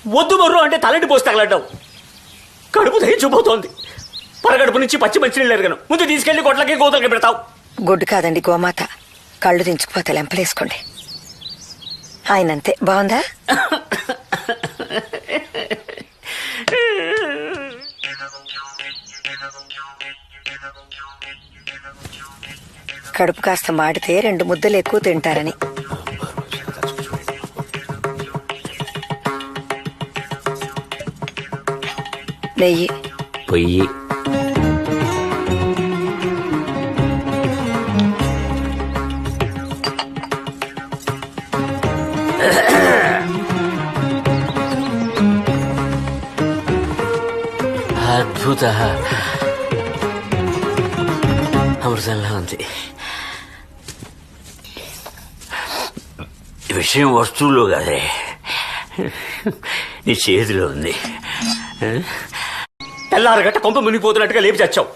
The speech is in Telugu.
వద్దు మర్రు అంటే తలంటి పోసి తగలడ్డావు. కడుపు దహించిపోతోంది. పరగడుపు నుంచి పచ్చి మంచినీళ్ళు ఎరగను. ముందు తీసుకెళ్లి గొడ్లకి గోదలకి పెడతావు. గుడ్డు కాదండి, గోమాత. కళ్ళు దించుకుపోతే లెంపలేసుకోండి. ఆయనంతే. బాగుందా? కడుపు కాస్త మాడితే 2 ముద్దలు ఎక్కువ తింటారని. నెయ్యి, పొయ్యి, అద్భుత, అమృతంలా ఉంది. ఈ విషయం వస్తువులో కాదే, నీ చేతిలో ఉంది. తెల్లారగట్ట కొంప మునిగిపోతున్నట్టుగా లేపి చచ్చావు.